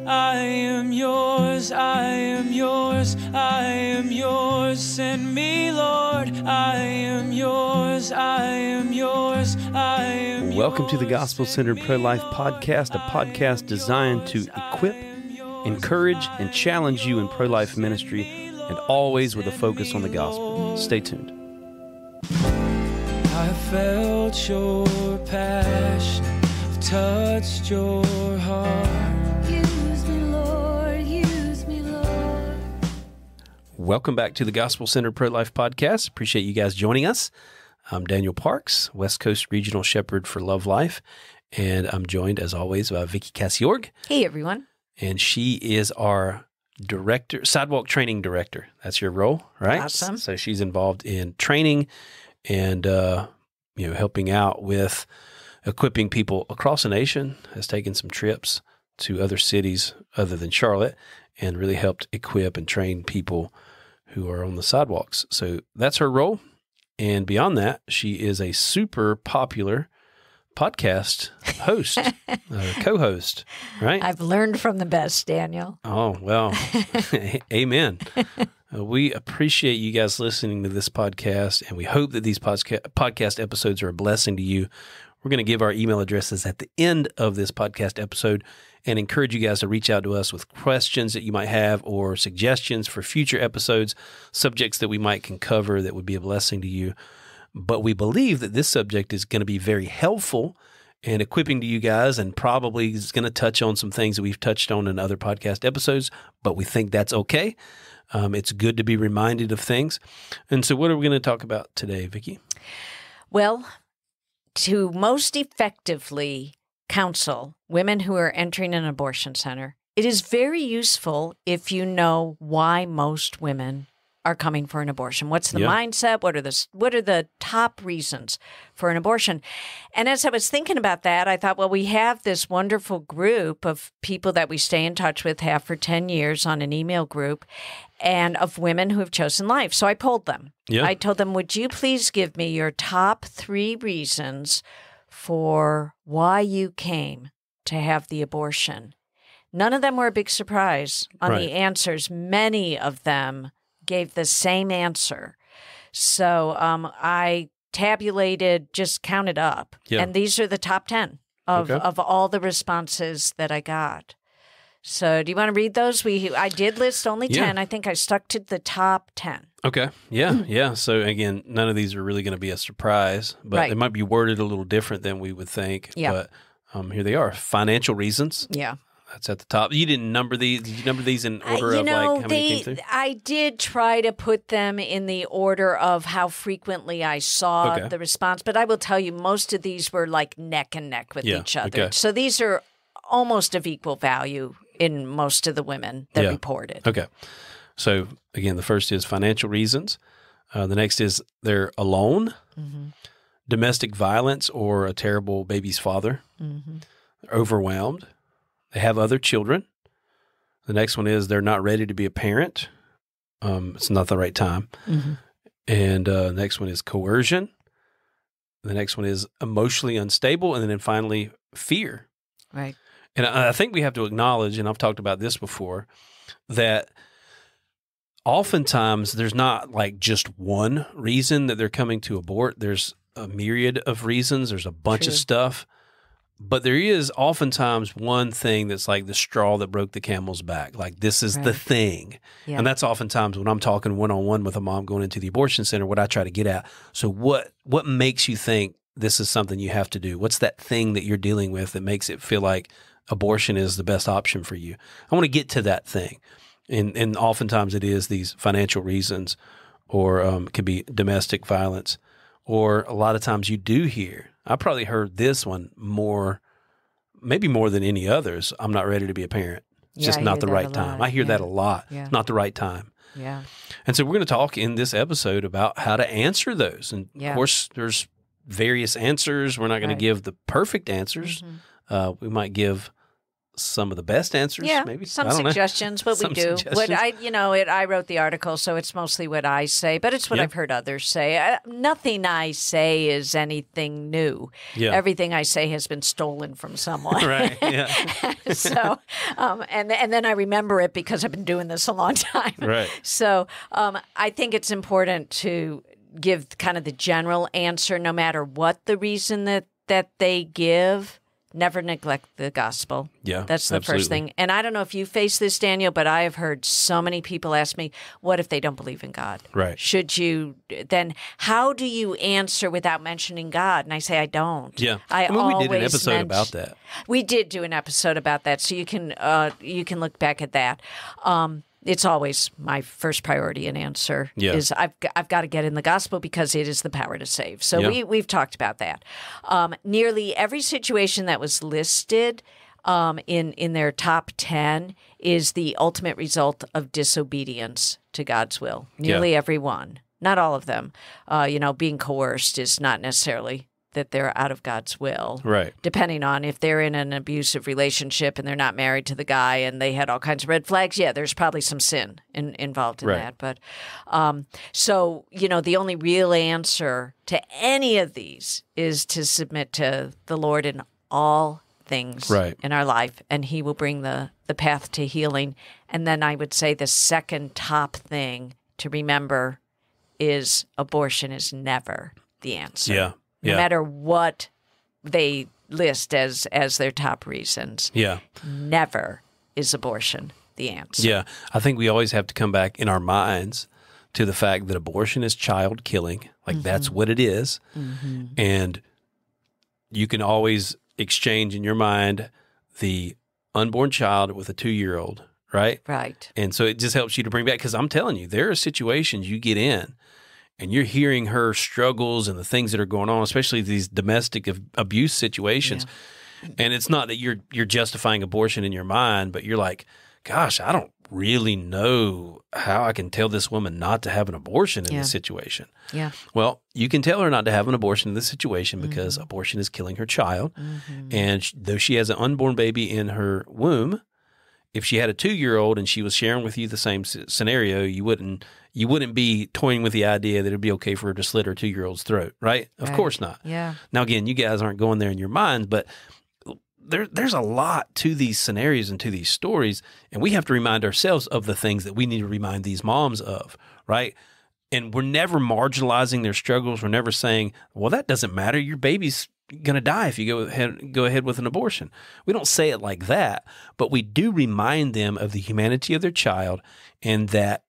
I am yours, I am yours, I am yours. Send me, Lord. I am yours, I am yours, I am yours. Welcome to the Gospel-Centered Pro-Life Podcast, a podcast designed to equip, encourage, and challenge you in pro-life ministry, and always with a focus on the gospel. Stay tuned. I felt your passion, I've touched your heart. Use me, Lord, use me, Lord. Welcome back to the Gospel-Centered Pro-Life Podcast. Appreciate you guys joining us. I'm Daniel Parks, West Coast Regional Shepherd for Love Life, and I'm joined, as always, by Vicki Cassiorg. Hey, everyone. And she is our director, sidewalk training director. That's your role, right? Awesome. So she's involved in training and helping out with equipping people across the nation. Has taken some trips to other cities other than Charlotte and really helped equip and train people who are on the sidewalks. So that's her role. And beyond that, she is a super popular podcast host, co-host, right? I've learned from the best, Daniel. Oh, well, amen. We appreciate you guys listening to this podcast, and we hope that these podcast episodes are a blessing to you. We're going to give our email addresses at the end of this podcast episode and encourage you guys to reach out to us with questions that you might have or suggestions for future episodes, subjects that we might can cover that would be a blessing to you. But we believe that this subject is going to be very helpful and equipping to you guys, and probably is going to touch on some things that we've touched on in other podcast episodes, but we think that's okay. It's good to be reminded of things. And so what are we going to talk about today, Vicki? Well, to most effectively counsel women who are entering an abortion center, it is very useful if you know why most women are coming for an abortion. What's the mindset? What are the top reasons for an abortion? And as I was thinking about that, I thought, well, we have this wonderful group of people that we stay in touch with, have for 10 years on an email group, and of women who have chosen life. So I polled them. Yeah. I told them, would you please give me your top 3 reasons for why you came to have the abortion? None of them were a big surprise on the answers. Many of them gave the same answer. So I tabulated, just counted up, and these are the top 10 of all the responses that I got. So do you want to read those? I did list only 10. I think I stuck to the top 10. Okay. Yeah. So again, none of these are really going to be a surprise, but they might be worded a little different than we would think. Yeah. But here they are. Financial reasons. Yeah. That's at the top. You didn't number these. Did you number these in order of how many came through? I did try to put them in the order of how frequently I saw the response, but I will tell you, most of these were like neck and neck with each other. Okay. So these are almost of equal value in most of the women that reported. Okay. So again, the first is financial reasons. The next is they're alone, domestic violence or a terrible baby's father, they're overwhelmed. They have other children. The next one is they're not ready to be a parent. It's not the right time. And the next one is coercion. The next one is emotionally unstable. And then finally, fear. Right. And I think we have to acknowledge, and I've talked about this before, that oftentimes there's not like just one reason that they're coming to abort. There's a myriad of reasons. There's a bunch of stuff. But there is oftentimes one thing that's like the straw that broke the camel's back. Like this is the thing. Yeah. And that's oftentimes when I'm talking one-on-one with a mom going into the abortion center, what I try to get at. So what makes you think this is something you have to do? What's that thing that you're dealing with that makes it feel like abortion is the best option for you? I want to get to that thing. And oftentimes it is these financial reasons, or it could be domestic violence, or a lot of times you do hear, I probably heard this one maybe more than any others, I'm not ready to be a parent. It's just not the right time. I hear that a lot. Yeah. Not the right time. Yeah. And so we're going to talk in this episode about how to answer those. And of course, there's various answers. We're not going to give the perfect answers. We might give some of the best answers. Yeah, maybe some I don't know. suggestions, what Some we do. What suggestions. I wrote the article, so it's mostly what I say, but it's what Yeah. I've heard others say. Nothing I say is anything new. Yeah. Everything I say has been stolen from someone. Right. Yeah. So, and then I remember it because I've been doing this a long time. Right. So, I think it's important to give kind of the general answer, no matter what the reason that they give. Never neglect the gospel. Yeah, That's the absolutely. first thing. And I don't know if you face this, Daniel, but I have heard so many people ask me, what if they don't believe in God? Right. Should you, then how do you answer without mentioning God? And I say, I don't. Yeah. I mean, we did an always episode about that. We did do an episode about that, so you can look back at that. It's always my first priority and answer Yeah. is I've got to get in the gospel because it is the power to save. So Yeah. we've talked about that. Nearly every situation that was listed in their top 10 is the ultimate result of disobedience to God's will. Nearly every one. Not all of them. Being coerced is not necessarily that they're out of God's will. Right. Depending on if they're in an abusive relationship and they're not married to the guy and they had all kinds of red flags, yeah, there's probably some sin involved in Right. that. But so, the only real answer to any of these is to submit to the Lord in all things Right. in our life, and He will bring the path to healing. And then I would say the second top thing to remember is abortion is never the answer. Yeah. No Yeah. matter what they list as their top reasons, Yeah. never is abortion the answer. Yeah. I think we always have to come back in our minds to the fact that abortion is child killing. Like that's what it is. And you can always exchange in your mind the unborn child with a 2-year-old, right? Right. And so it just helps you to bring back, because I'm telling you, there are situations you get in and you're hearing her struggles and the things that are going on, especially these domestic abuse situations. And it's not that you're justifying abortion in your mind, but you're like, gosh, I don't really know how I can tell this woman not to have an abortion in this situation. Yeah. Well, you can tell her not to have an abortion in this situation because abortion is killing her child. And though she has an unborn baby in her womb, if she had a 2-year-old and she was sharing with you the same scenario, you wouldn't be toying with the idea that it'd be okay for her to slit her 2-year-old's throat, right? Of course not. Yeah. Now, again, you guys aren't going there in your minds, but there's a lot to these scenarios and to these stories, and we have to remind ourselves of the things that we need to remind these moms of, right? And we're never marginalizing their struggles. We're never saying, well, that doesn't matter. Your baby's going to die if you go ahead with an abortion. We don't say it like that, but we do remind them of the humanity of their child and that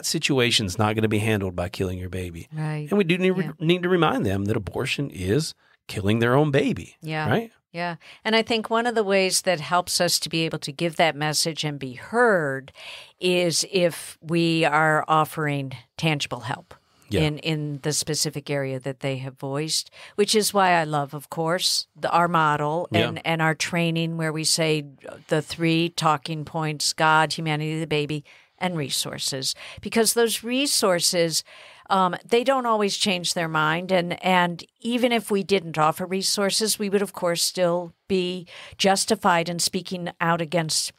situation is not going to be handled by killing your baby. Right. And we do need to remind them that abortion is killing their own baby. Yeah. Right? Yeah. And I think one of the ways that helps us to be able to give that message and be heard is if we are offering tangible help. Yeah. In the specific area that they have voiced, which is why I love, of course, our model and our training where we say the 3 talking points: God, humanity, the baby, and resources. Because those resources, they don't always change their mind. And even if we didn't offer resources, we would, of course, still be justified in speaking out against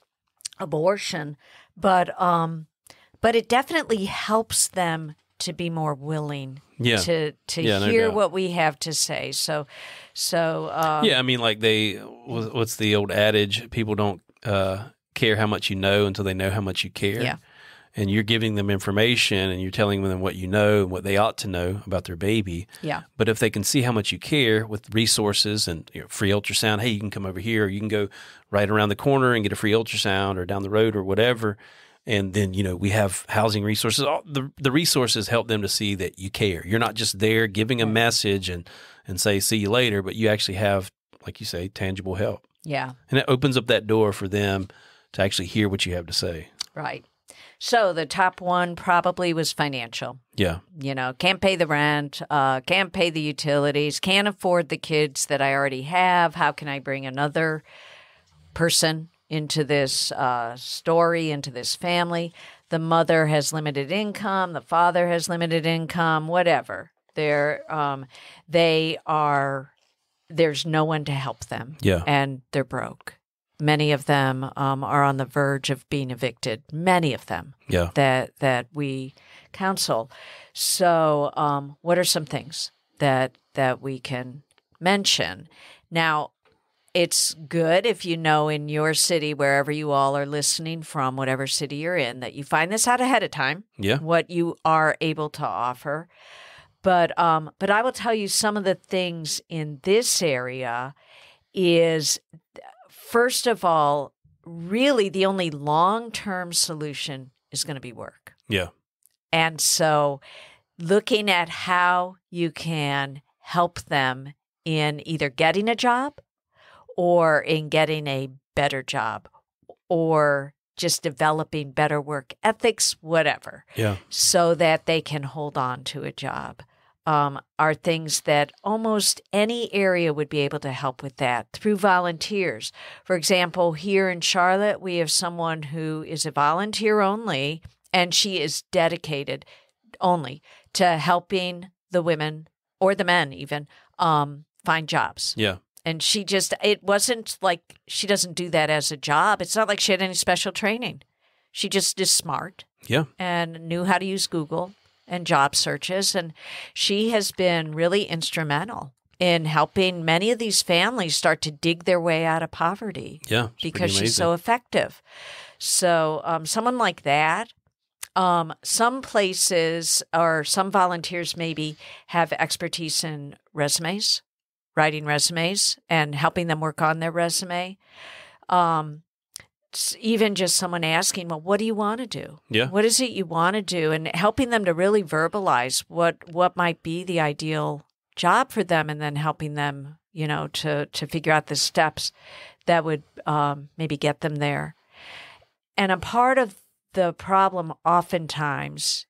abortion. But it definitely helps them to be more willing to no hear doubt. what we have to say. So Yeah, I mean, like what's the old adage? People don't care how much you know until they know how much you care. Yeah. And you're giving them information and you're telling them what you know and what they ought to know about their baby. Yeah. But if they can see how much you care with resources and free ultrasound, hey, you can come over here, or you can go right around the corner and get a free ultrasound, or down the road or whatever. And then, we have housing resources. All the resources help them to see that you care. You're not just there giving a message and say, see you later, but you actually have, like you say, tangible help. Yeah. And it opens up that door for them to actually hear what you have to say. Right. So the top one probably was financial. Yeah. Can't pay the rent, can't pay the utilities, can't afford the kids that I already have. How can I bring another person into this story, into this family? The mother has limited income, the father has limited income, whatever. There's no one to help them. Yeah. And they're broke. Many of them are on the verge of being evicted. Many of them that we counsel. So what are some things that we can mention? Now, it's good if you know in your city, wherever you all are listening from, whatever city you're in, that you find this out ahead of time, what you are able to offer. But I will tell you some of the things in this area is, first of all, really the only long-term solution is going to be work. Yeah. And so looking at how you can help them in either getting a job or in getting a better job or just developing better work ethics, whatever, so that they can hold on to a job, are things that almost any area would be able to help with that through volunteers. For example, here in Charlotte, we have someone who is a volunteer only, and she is dedicated only to helping the women or the men even find jobs. Yeah. And it wasn't like she doesn't do that as a job. It's not like she had any special training. She just is smart. Yeah. And knew how to use Google and job searches. And she has been really instrumental in helping many of these families start to dig their way out of poverty. Yeah. Because she's so effective. So someone like that. Some places or some volunteers maybe have expertise in resumes. Writing resumes and helping them work on their resume. Even just someone asking, well, what do you want to do? Yeah. What is it you want to do? And helping them to really verbalize what might be the ideal job for them, and then helping them, to figure out the steps that would maybe get them there. And a part of the problem oftentimes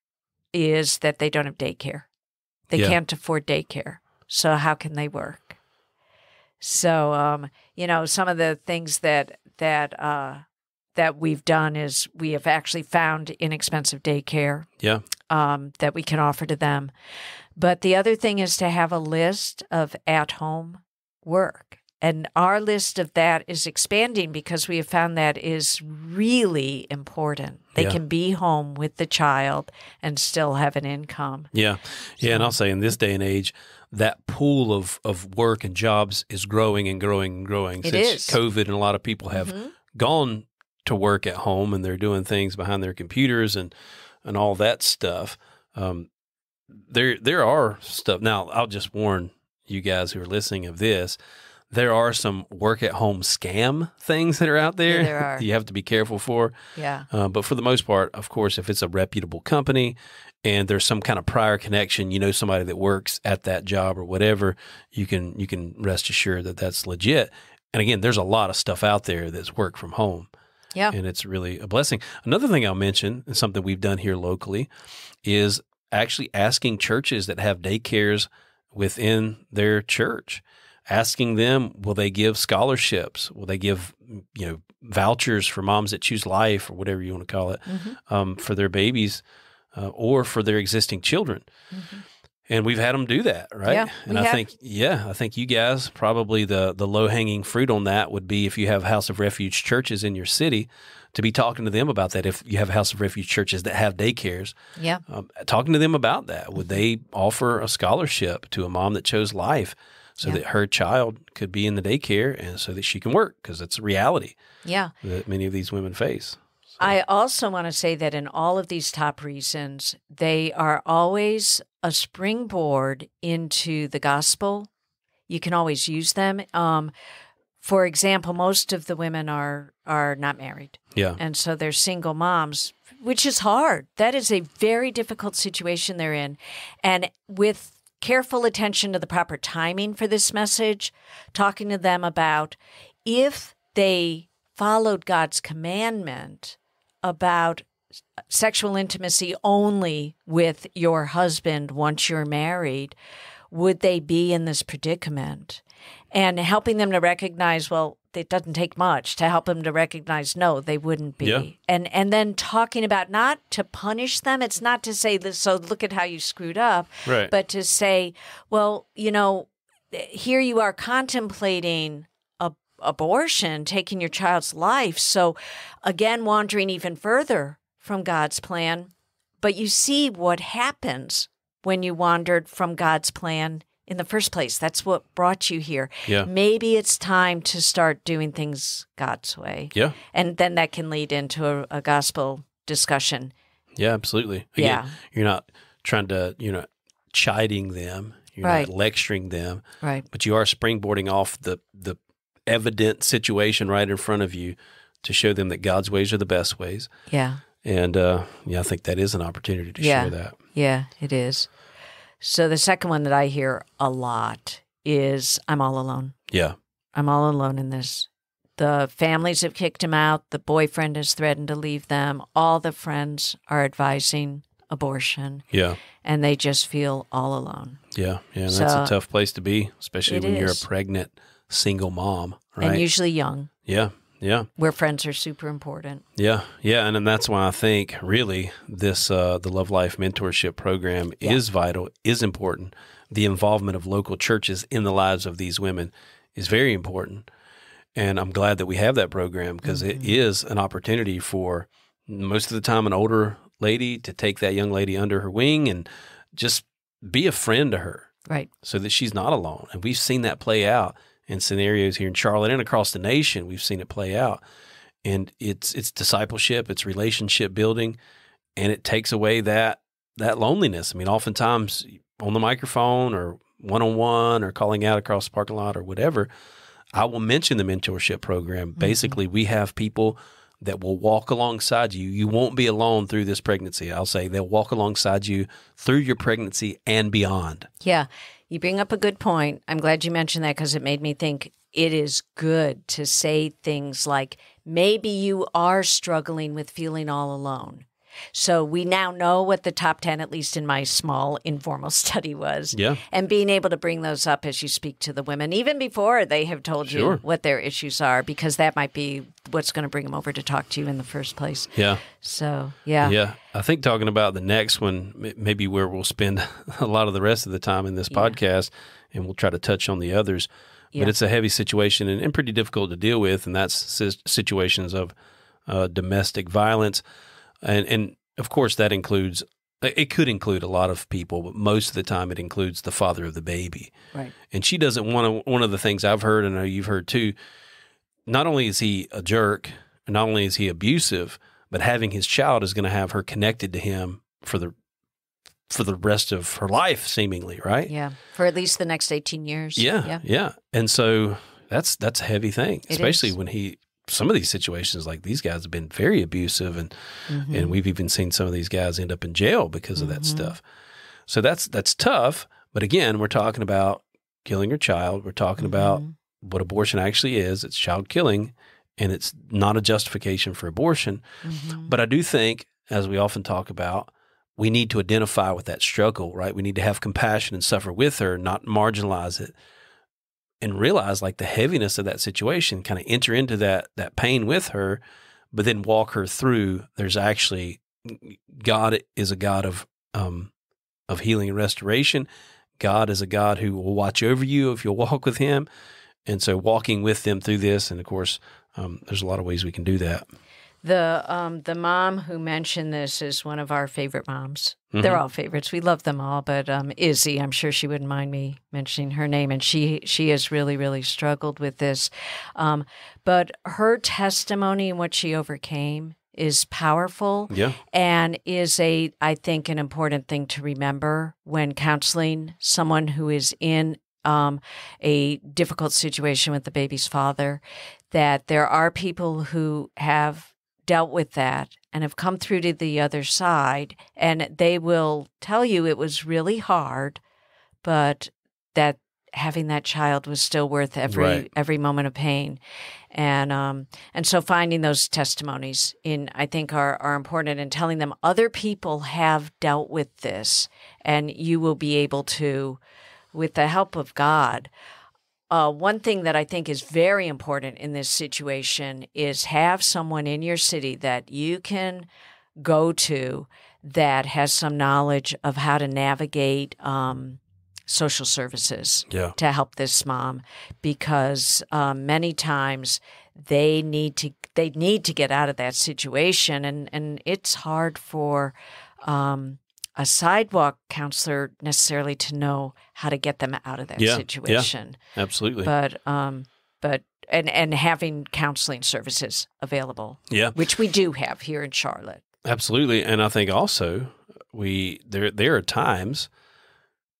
is that they don't have daycare. They can't afford daycare. So how can they work? So, some of the things that we've done is we have actually found inexpensive daycare that we can offer to them. But the other thing is to have a list of at-home work. And our list of that is expanding because we have found that is really important. They can be home with the child and still have an income. Yeah. Yeah. And I'll say in this day and age, that pool of work and jobs is growing and growing and growing. Since COVID, and a lot of people have gone to work at home and they're doing things behind their computers and all that stuff. There are stuff. Now, I'll just warn you guys who are listening of this. There are some work-at-home scam things that are out there. Yeah, there are. You have to be careful for. Yeah. But for the most part, of course, if it's a reputable company and there's some kind of prior connection, somebody that works at that job or whatever, you can rest assured that that's legit. And again, there's a lot of stuff out there that's work from home. Yeah. And it's really a blessing. Another thing I'll mention, and something we've done here locally, is actually asking churches that have daycares within their church, asking them, will they give scholarships? Will they give, vouchers for moms that choose life or whatever you want to call it, for their babies or for their existing children? Mm-hmm. And we've had them do that, right? Yeah, and I think you guys, probably the low-hanging fruit on that would be if you have House of Refuge churches in your city, to be talking to them about that. If you have House of Refuge churches that have daycares, talking to them about that. Would they offer a scholarship to a mom that chose life so that her child could be in the daycare and so that she can work? Because it's a reality that many of these women face. So. I also want to say that in all of these top reasons, they are always a springboard into the gospel. You can always use them. For example, most of the women are not married. Yeah. And so they're single moms, which is hard. That is a very difficult situation they're in. And with careful attention to the proper timing for this message, talking to them about if they followed God's commandment about sexual intimacy only with your husband once you're married, would they be in this predicament? And helping them to recognize, well, it doesn't take much to help them to recognize, no, they wouldn't be. Yeah. And then talking about not to punish them. It's not to say, so look at how you screwed up, right. But to say, well, here you are contemplating abortion, taking your child's life. So again, wandering even further from God's plan. But you see what happens when you wandered from God's plan in the first place. That's what brought you here. Yeah. Maybe it's time to start doing things God's way. Yeah. And then that can lead into a gospel discussion. Yeah, absolutely. Again, Yeah. you're not trying to, you're not chiding them. You're Right. not lecturing them. Right. But you are springboarding off the evident situation right in front of you to show them that God's ways are the best ways. Yeah. And I think that is an opportunity to Yeah. share that. Yeah, it is. So the second one that I hear a lot is I'm all alone. Yeah. I'm all alone in this. The families have kicked him out. The boyfriend has threatened to leave them. All the friends are advising abortion, Yeah. and they just feel all alone. Yeah. Yeah. And that's a So- tough place to be, especially It when you're a is. pregnant single mom, right? And usually young, Yeah. Yeah. where friends are super important. Yeah, yeah, and then that's why I think really this the Love Life Mentorship Program is vital, is important. The involvement of local churches in the lives of these women is very important, and I'm glad that we have that program because it is an opportunity for most of the time an older lady to take that young lady under her wing and just be a friend to her, Right. so that she's not alone. And we've seen that play out in scenarios here in Charlotte and across the nation. We've seen it play out. And it's discipleship, it's relationship building, and it takes away that loneliness. I mean, oftentimes on the microphone or one-on-one or calling out across the parking lot or whatever, I will mention the mentorship program. Basically, we have people that will walk alongside you. You won't be alone through this pregnancy. I'll say they'll walk alongside you through your pregnancy and beyond. Yeah. You bring up a good point. I'm glad you mentioned that because it made me think it is good to say things like, maybe you are struggling with feeling all alone. So we now know what the top 10, at least in my small informal study, was. Yeah. And being able to bring those up as you speak to the women, even before they have told Sure. you what their issues are, because that might be what's going to bring them over to talk to you in the first place. Yeah. So, yeah. Yeah. I think talking about the next one, maybe where we'll spend a lot of the rest of the time in this podcast, and we'll try to touch on the others. Yeah. But it's a heavy situation and pretty difficult to deal with, and that's situations of domestic violence. And of course, that includes, it could include a lot of people, but most of the time it includes the father of the baby. Right. And she doesn't want to, one of the things I've heard, and I know you've heard too, not only is he a jerk, not only is he abusive, but having his child is going to have her connected to him for the rest of her life, seemingly, right? Yeah. For at least the next 18 years. Yeah. And so that's a heavy thing, It especially is. when some of these situations, like these guys have been very abusive, and Mm-hmm. and we've even seen some of these guys end up in jail because of that stuff. So that's tough. But again, we're talking about killing your child. We're talking about Mm-hmm. what abortion actually is. It's child killing, and it's not a justification for abortion. Mm-hmm. But I do think, as we often talk about, we need to identify with that struggle, right? We need to have compassion and suffer with her, not marginalize it, and realize like the heaviness of that situation, kind of enter into that pain with her, but then walk her through. There's actually, God is a God of healing and restoration. God is a God who will watch over you if you'll walk with him. And so walking with them through this, and of course, there's a lot of ways we can do that. The mom who mentioned this is one of our favorite moms. Mm-hmm. They're all favorites. We love them all, but Izzy, I'm sure she wouldn't mind me mentioning her name, and she has really, really struggled with this. But her testimony and what she overcame is powerful, Yeah. and is I think, an important thing to remember when counseling someone who is in a difficult situation with the baby's father, that there are people who have dealt with that and have come through to the other side, and they will tell you it was really hard, but that having that child was still worth every moment of pain. And so finding those testimonies I think are important, and telling them other people have dealt with this, and you will be able to, with the help of God. One thing that I think is very important in this situation is have someone in your city that you can go to that has some knowledge of how to navigate social services Yeah. to help this mom, because many times they need to get out of that situation, and it's hard for a sidewalk counselor necessarily to know how to get them out of that situation. Yeah, absolutely. But and having counseling services available, Yeah. which we do have here in Charlotte. Absolutely. And I think also there are times,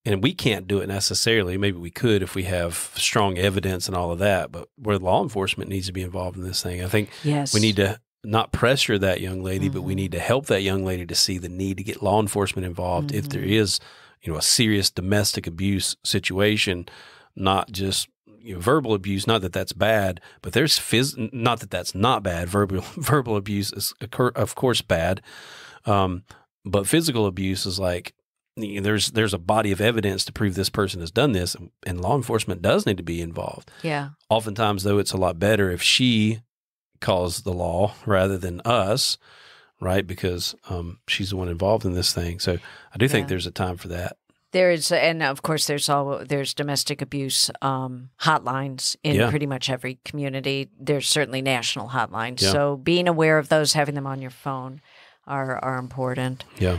and we can't do it necessarily. Maybe we could if we have strong evidence and all of that, but where law enforcement needs to be involved in this thing. I think Yes. we need to not pressure that young lady, but we need to help that young lady to see the need to get law enforcement involved if there is, a serious domestic abuse situation, not just verbal abuse. Not that that's bad, but there's not that that's not bad. Verbal abuse is of course bad, but physical abuse is like, there's a body of evidence to prove this person has done this, and law enforcement does need to be involved. Yeah. Oftentimes, though, it's a lot better if she calls the law rather than us, right? Because she's the one involved in this thing. So I do think there's a time for that. There is, and of course, there's domestic abuse hotlines in pretty much every community. There's certainly national hotlines. Yeah. So being aware of those, having them on your phone, are important. Yeah.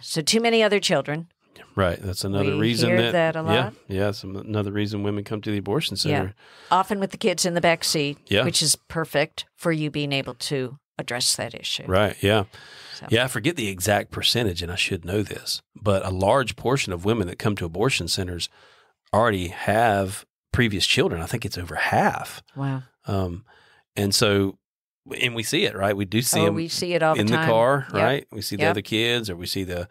So too many other children. Right. That's another We reason hear that a lot. Yeah. It's another reason women come to the abortion center. Yeah. Often with the kids in the back seat, Yeah. which is perfect for you being able to address that issue. Right. Yeah. So. Yeah. I forget the exact percentage, and I should know this, but a large portion of women that come to abortion centers already have previous children. I think it's over half. Wow. And so, and we see it, right? We do see them. We see it all the in time. the car, Yep. right? We see the Yep. other kids, or we see the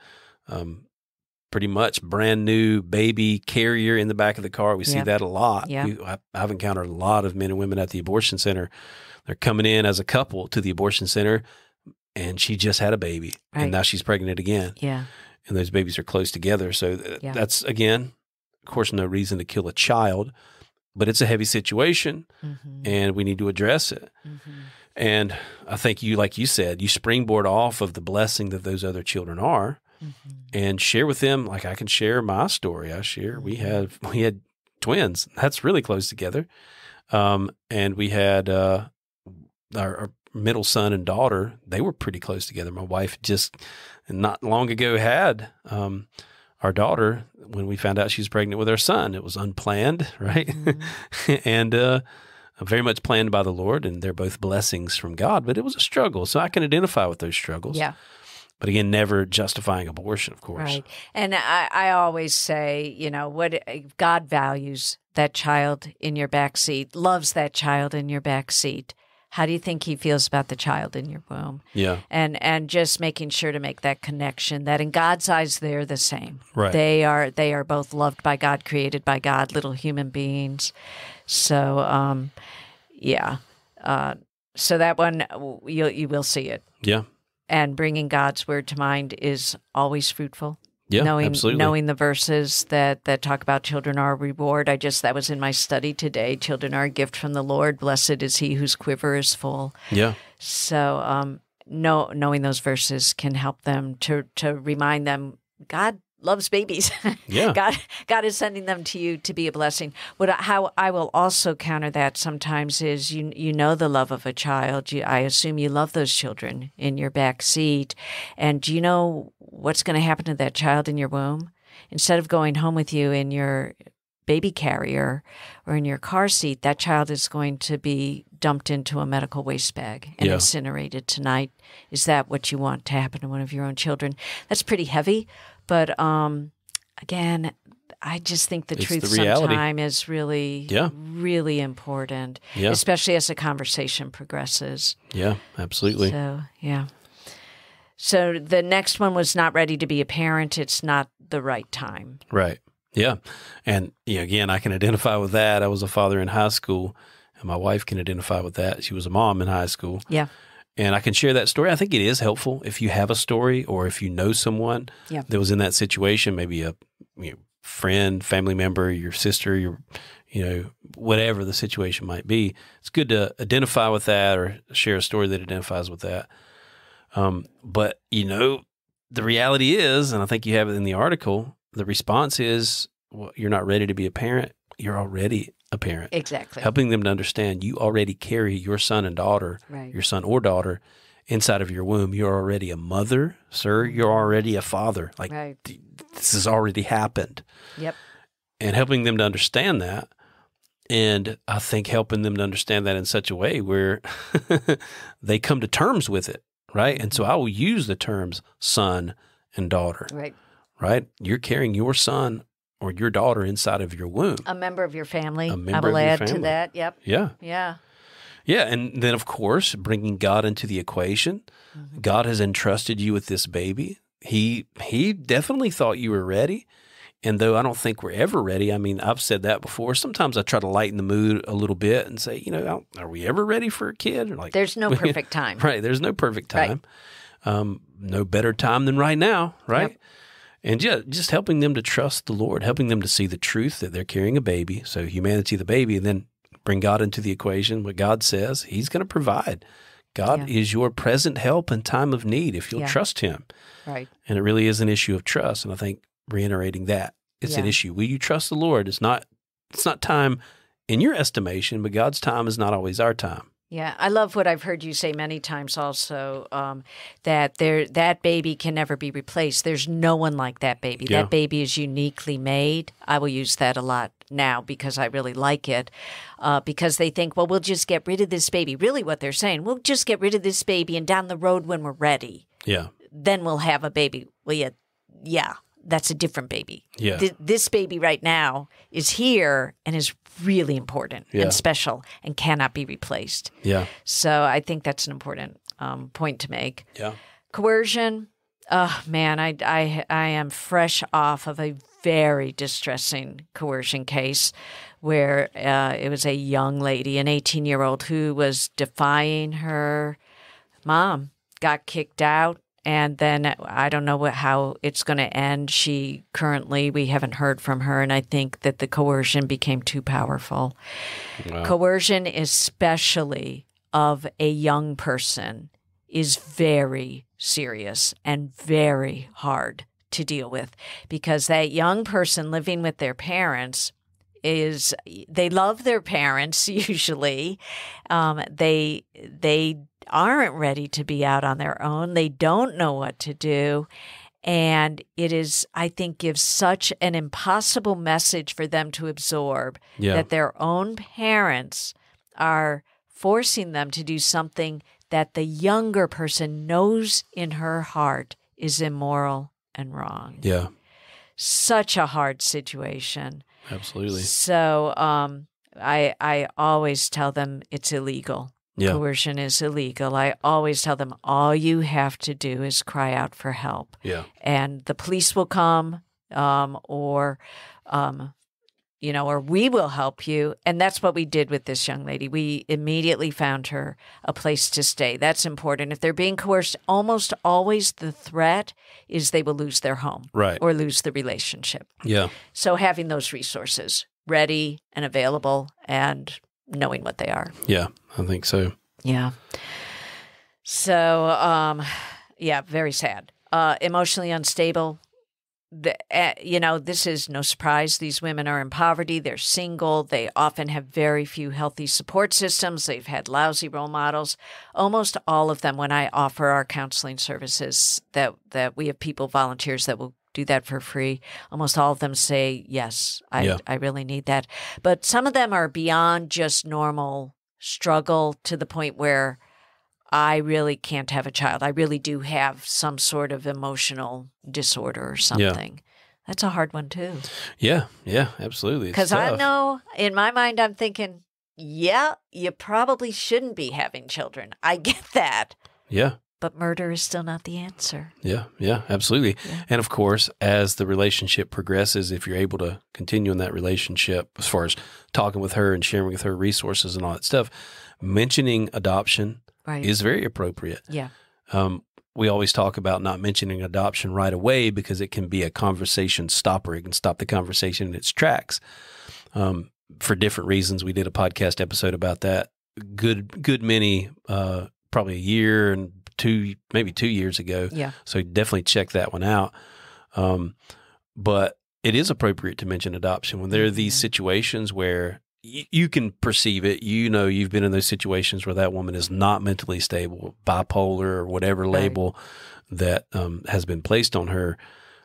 pretty much brand new baby carrier in the back of the car. We see Yep. that a lot. Yep. I've encountered a lot of men and women at the abortion center. They're coming in as a couple to the abortion center, and she just had a baby, Right. and now she's pregnant again. Yeah. And those babies are close together. So that's, again, of course, no reason to kill a child, but it's a heavy situation, and we need to address it. And I think like you said, you springboard off of the blessing that those other children are, and share with them. Like I can share my story. We had twins. That's really close together. And we had our middle son and daughter. They were pretty close together. My wife just not long ago had our daughter when we found out she was pregnant with our son. It was unplanned, right? And very much planned by the Lord, and they're both blessings from God, but it was a struggle. So I can identify with those struggles. Yeah. But again, never justifying abortion, of course. Right. And I always say, what God values that child in your backseat, loves that child in your backseat. How do you think he feels about the child in your womb? Yeah. And just making sure to make that connection that in God's eyes, they're the same. Right. They are both loved by God, created by God, little human beings. So, so that one, you will see it. Yeah. And bringing God's word to mind is always fruitful. Yeah, Absolutely. absolutely. Knowing the verses that talk about children are a reward. That was in my study today. Children are a gift from the Lord. Blessed is he whose quiver is full. Yeah. So knowing those verses can help them to remind them God loves babies. Yeah. God is sending them to you to be a blessing. How I will also counter that sometimes is you know the love of a child. I assume you love those children in your back seat, and do you know what's going to happen to that child in your womb? Instead of going home with you in your baby carrier or in your car seat, that child is going to be dumped into a medical waste bag and incinerated tonight. Is that what you want to happen to one of your own children? That's pretty heavy. But again, I just think the truth sometimes is really, really important, especially as the conversation progresses. Yeah, absolutely. So, So the next one was not ready to be a parent. It's not the right time. Right. Yeah. And again, I can identify with that. I was a father in high school, and my wife can identify with that. She was a mom in high school. Yeah. And I can share that story. I think it is helpful if you have a story, or if you know someone that was in that situation, maybe a friend, family member, your sister, whatever the situation might be. It's good to identify with that or share a story that identifies with that. But the reality is, and I think you have it in the article, the response is well, you're not ready to be a parent, you're already a parent. Exactly. Helping them to understand you already carry your son and daughter, Right. your son or daughter inside of your womb. You're already a mother, sir. You're already a father. Like Right. this has already happened. Yep. And helping them to understand that. And I think helping them to understand that in such a way where they come to terms with it, right? And so I will use the terms son and daughter, Right. right? You're carrying your son or your daughter inside of your womb. A member of your family. A I member will of your add to family. that. Yep. Yeah. Yeah. Yeah. And then, of course, bringing God into the equation. God has entrusted you with this baby. He definitely thought you were ready. And though I don't think we're ever ready, I mean, I've said that before. Sometimes I try to lighten the mood a little bit and say, are we ever ready for a kid? Or like, There's no perfect time. Right. There's no perfect time. Right. No better time than right now, right? Yep. And just helping them to trust the Lord, helping them to see the truth that they're carrying a baby. So humanity, the baby, and then bring God into the equation. What God says, He's going to provide. God is your present help in time of need if you'll trust Him. Right. And it really is an issue of trust. And I think reiterating that it's an issue. Will you trust the Lord? It's not time in your estimation, but God's time is not always our time. Yeah, I love what I've heard you say many times also, that that baby can never be replaced. There's no one like that baby. Yeah. That baby is uniquely made. I will use that a lot now because I really like it, because they think, well, we'll just get rid of this baby. Really what they're saying, we'll just get rid of this baby and down the road when we're ready, Yeah. then we'll have a baby. Well, yeah. That's a different baby. Yeah. This baby right now is here and is really important and special and cannot be replaced. Yeah. So I think that's an important point to make. Yeah. Coercion. Oh, man, I am fresh off of a very distressing coercion case where it was a young lady, an 18-year-old, who was defying her mom, got kicked out. And then I don't know how it's going to end. We haven't heard from her, and I think that the coercion became too powerful. Wow. Coercion, especially of a young person, is very serious and very hard to deal with because that young person living with their parents they love their parents usually. They aren't ready to be out on their own. They don't know what to do. And it is, I think, gives such an impossible message for them to absorb that their own parents are forcing them to do something that the younger person knows in her heart is immoral and wrong. Yeah. Such a hard situation. Absolutely. So I always tell them it's illegal. Yeah. Coercion is illegal. I always tell them all you have to do is cry out for help. Yeah. And the police will come or we will help you. And that's what we did with this young lady. We immediately found her a place to stay. That's important. If they're being coerced, almost always the threat is they will lose their home or lose the relationship. Yeah. So having those resources ready and available and knowing what they are. Yeah, I think so. Yeah. So, very sad. Emotionally unstable. This is no surprise. These women are in poverty. They're single. They often have very few healthy support systems. They've had lousy role models. Almost all of them, when I offer our counseling services, that we have volunteers that will do that for free. Almost all of them say, yes, I really need that. But some of them are beyond just normal struggle to the point where I really can't have a child. I really do have some sort of emotional disorder or something. Yeah. That's a hard one too. Yeah, absolutely. Because I know in my mind, I'm thinking, you probably shouldn't be having children. I get that. Yeah. But murder is still not the answer. Yeah, absolutely. Yeah. And of course, as the relationship progresses, if you're able to continue in that relationship, as far as talking with her and sharing with her resources and all that stuff, mentioning adoption is very appropriate. Yeah. We always talk about not mentioning adoption right away because it can be a conversation stopper. It can stop the conversation in its tracks. For different reasons, we did a podcast episode about that. Good many, probably a year and maybe 2 years ago. Yeah. So definitely check that one out. But it is appropriate to mention adoption when there are these situations where you can perceive it. You know, you've been in those situations where that woman is not mentally stable, bipolar, or whatever label that has been placed on her.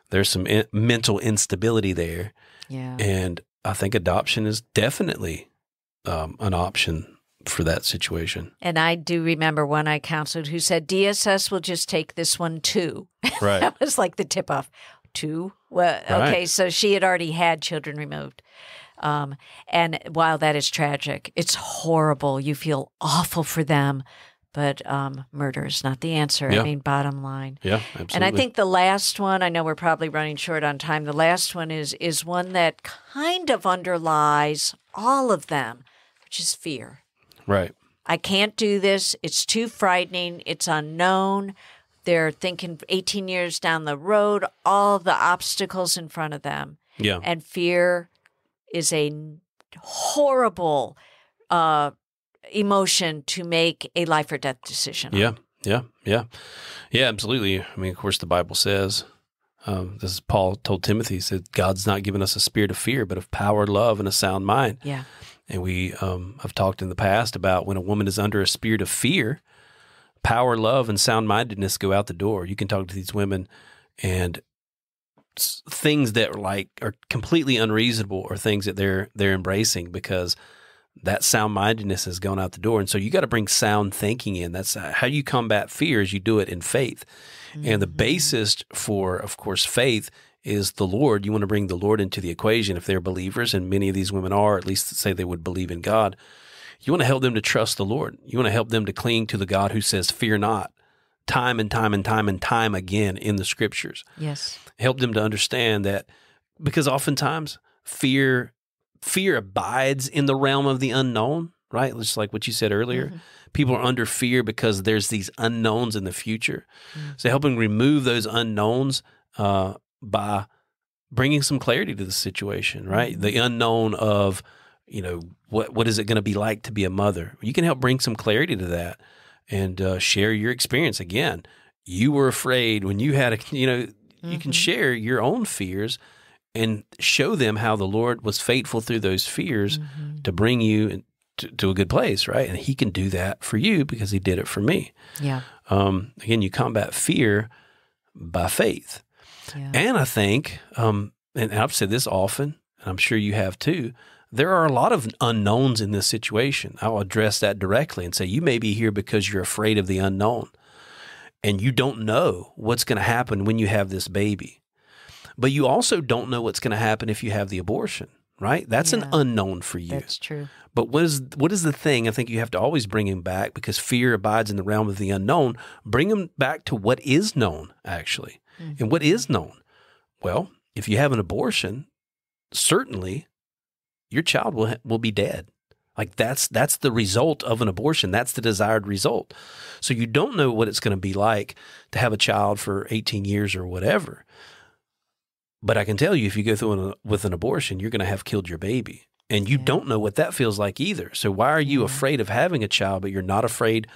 There's some mental instability there. Yeah. And I think adoption is definitely an option for that situation. And I do remember one I counseled who said, DSS will just take this one too. Right. That was like the tip-off. Two? Well, okay, so she had already had children removed. And while that is tragic, it's horrible. You feel awful for them, but murder is not the answer. Yeah. I mean, bottom line. Yeah, absolutely. And I think the last one, I know we're probably running short on time. The last one is one that kind of underlies all of them, which is fear. Right. I can't do this. It's too frightening. It's unknown. They're thinking 18 years down the road, all the obstacles in front of them. Yeah. And fear is a horrible emotion to make a life or death decision on. Yeah, absolutely. I mean, of course, the Bible says, this is Paul told Timothy, he said, God's not given us a spirit of fear, but of power, love, and a sound mind. Yeah. And we have talked in the past about when a woman is under a spirit of fear, power, love, and sound-mindedness go out the door. You can talk to these women, and things that are completely unreasonable are things that they're embracing because that sound-mindedness has gone out the door. And so you got to bring sound thinking in. That's how you combat fear, is you do it in faith. Mm-hmm. And the basis for, of course, faith is the Lord. You want to bring the Lord into the equation. If they're believers, and many of these women are, at least say they would believe in God, you want to help them to trust the Lord. You want to help them to cling to the God who says, fear not, time and time and time and time again in the scriptures. Yes. Help them to understand that, because oftentimes fear abides in the realm of the unknown, right? Just like what you said earlier. Mm-hmm. People are under fear because there's these unknowns in the future. Mm-hmm. So helping remove those unknowns by bringing some clarity to the situation, right? Mm-hmm. The unknown of, what is it going to be like to be a mother? You can help bring some clarity to that and share your experience. Again, you were afraid when you had you can share your own fears and show them how the Lord was faithful through those fears to bring you to a good place, right? And He can do that for you because He did it for me. Yeah. Again, you combat fear by faith. Yeah. And I think, and I've said this often, and I'm sure you have too, there are a lot of unknowns in this situation. I'll address that directly and say, you may be here because you're afraid of the unknown and you don't know what's going to happen when you have this baby. But you also don't know what's going to happen if you have the abortion, right? That's an unknown for you. That's true. But what is the thing I think you have to always bring him back, because fear abides in the realm of the unknown. Bring him back to what is known, actually. Mm-hmm. And what is known? Well, if you have an abortion, certainly your child will be dead. Like that's the result of an abortion. That's the desired result. So you don't know what it's going to be like to have a child for 18 years or whatever. But I can tell you, if you go through with an abortion, you're going to have killed your baby. And you don't know what that feels like either. So why are you afraid of having a child, but you're not afraid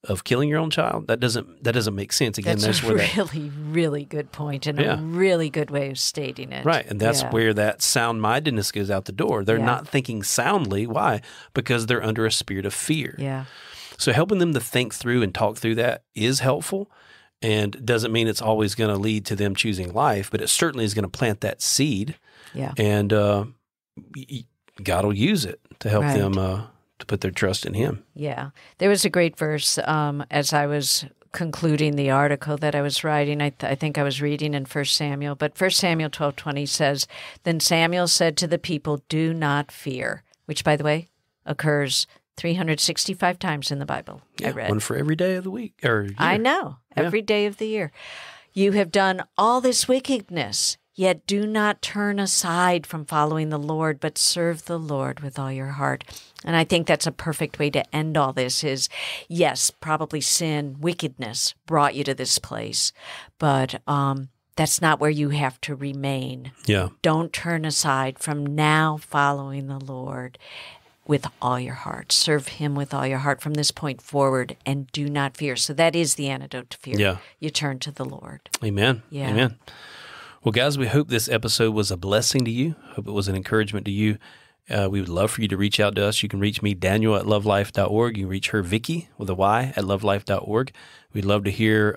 of killing your own child? That doesn't make sense. Again, that's a really good point and a really good way of stating it. Right, and that's where that sound-mindedness goes out the door. They're not thinking soundly. Why? Because they're under a spirit of fear. Yeah. So helping them to think through and talk through that is helpful, and doesn't mean it's always going to lead to them choosing life, but it certainly is going to plant that seed. Yeah. And God will use it to help them to put their trust in Him. Yeah. There was a great verse as I was concluding the article that I was writing. I think I was reading in 1 Samuel, but 1 Samuel 12:20 says, "Then Samuel said to the people, 'Do not fear,'" which, by the way, occurs 365 times in the Bible. Yeah, I read. one for every day of the week or year. I know, every day of the year. "You have done all this wickedness. Yet do not turn aside from following the Lord, but serve the Lord with all your heart." And I think that's a perfect way to end all this is, yes, probably sin, wickedness brought you to this place, but that's not where you have to remain. Yeah. Don't turn aside from now following the Lord with all your heart. Serve Him with all your heart from this point forward, and do not fear. So that is the antidote to fear. Yeah. You turn to the Lord. Amen. Yeah. Amen. Well, guys, we hope this episode was a blessing to you. Hope it was an encouragement to you. We would love for you to reach out to us. You can reach me, Daniel, at lovelife.org. You can reach her, Vicky, with a Y, at lovelife.org. We'd love to hear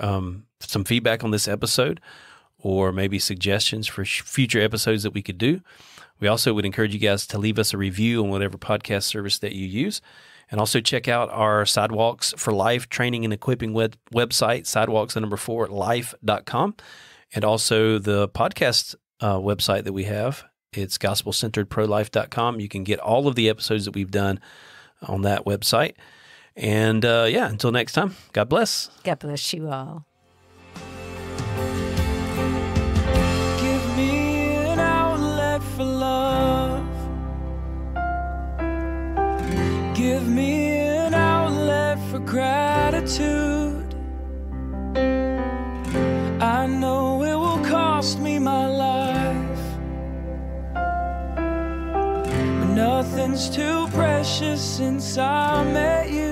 some feedback on this episode or maybe suggestions for future episodes that we could do. We also would encourage you guys to leave us a review on whatever podcast service that you use. And also check out our Sidewalks for Life training and equipping website, sidewalks4life.com. And also the podcast website that we have. It's gospelcenteredprolife.com. You can get all of the episodes that we've done on that website. And until next time, God bless. God bless you all. Give me an outlet for love. Give me an outlet for gratitude. I know it will cost me my life, but nothing's too precious since I met you.